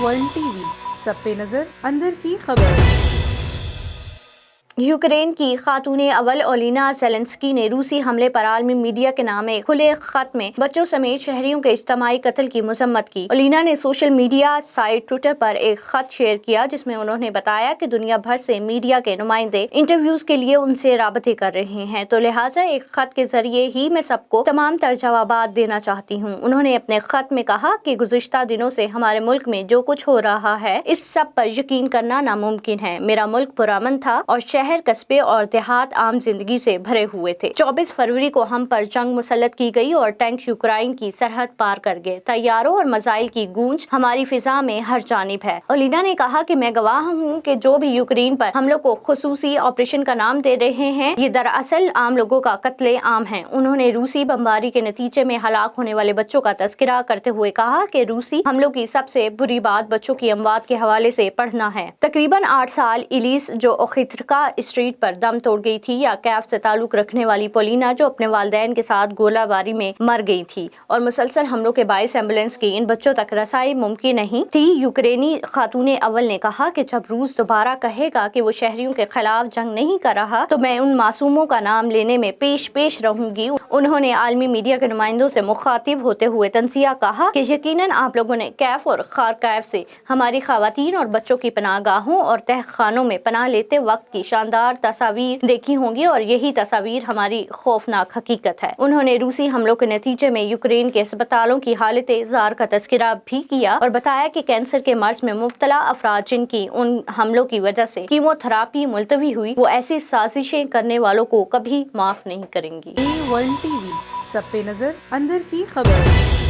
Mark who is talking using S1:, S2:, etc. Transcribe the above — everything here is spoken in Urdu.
S1: ورلڈ ٹی وی، سب پہ نظر، اندر کی خبر۔
S2: یوکرین کی خاتون اول اولینا زیلنسکی نے روسی حملے پر عالمی میڈیا کے نام ایک کھلے خط میں بچوں سمیت شہریوں کے اجتماعی قتل کی مذمت کی۔ اولینا نے سوشل میڈیا سائٹ ٹویٹر پر ایک خط شیئر کیا جس میں انہوں نے بتایا کہ دنیا بھر سے میڈیا کے نمائندے انٹرویوز کے لیے ان سے رابطے کر رہے ہیں، تو لہٰذا ایک خط کے ذریعے ہی میں سب کو تمام تر جوابات دینا چاہتی ہوں۔ انہوں نے اپنے خط میں کہا کہ گزشتہ دنوں سے ہمارے ملک میں جو کچھ ہو رہا ہے اس سب پر یقین کرنا ناممکن ہے۔ میرا ملک پرامن تھا اور شہر، قصبے اور دیہات عام زندگی سے بھرے ہوئے تھے۔ 24 فروری کو ہم پر جنگ مسلط کی گئی اور ٹینک یوکرائن کی سرحد پار کر گئے۔ طیاروں اور میزائل کی گونج ہماری فضا میں ہر جانب ہے۔ اولینا نے کہا کہ میں گواہ ہوں کہ جو بھی یوکرین پر حملوں کو خصوصی آپریشن کا نام دے رہے ہیں یہ دراصل عام لوگوں کا قتل عام ہے۔ انہوں نے روسی بمباری کے نتیجے میں ہلاک ہونے والے بچوں کا تذکرہ کرتے ہوئے کہا کہ روسی حملوں کی سب سے بری بات بچوں کی اموات کے حوالے سے پڑھنا ہے۔ تقریباً 8 سال ایلیس جو اوخیترکا اسٹریٹ پر دم توڑ گئی تھی، یا کیف سے تعلق رکھنے والی پولینا جو اپنے والدین کے ساتھ گولہ باری میں مر گئی تھی، اور مسلسل حملوں کے باعث ایمبولینس کی ان بچوں تک رسائی ممکن نہیں تھی۔ یوکرینی خاتون اول نے کہا کہ جب روس دوبارہ کہے گا کہ وہ شہریوں کے خلاف جنگ نہیں کر رہا تو میں ان معصوموں کا نام لینے میں پیش رہوں گی۔ انہوں نے عالمی میڈیا کے نمائندوں سے مخاطب ہوتے ہوئے تنزیہ کہا کہ یقیناً آپ لوگوں نے کیف اور خارکیف سے ہماری خواتین اور بچوں کی پناہ گاہوں اور تہ خانوں میں پناہ لیتے وقت کی شاندار تصاویر دیکھی ہوں گی، اور یہی تصاویر ہماری خوفناک حقیقت ہے۔ انہوں نے روسی حملوں کے نتیجے میں یوکرین کے اسپتالوں کی حالت زار کا تذکرہ بھی کیا اور بتایا کہ کینسر کے مرض میں مبتلا افراد جن کی ان حملوں کی وجہ سے کیمو تھراپی ملتوی ہوئی، وہ ایسی سازشیں کرنے والوں کو کبھی معاف نہیں کریں گی۔
S1: ورلڈ ٹی وی، سب پہ نظر، اندر کی خبر۔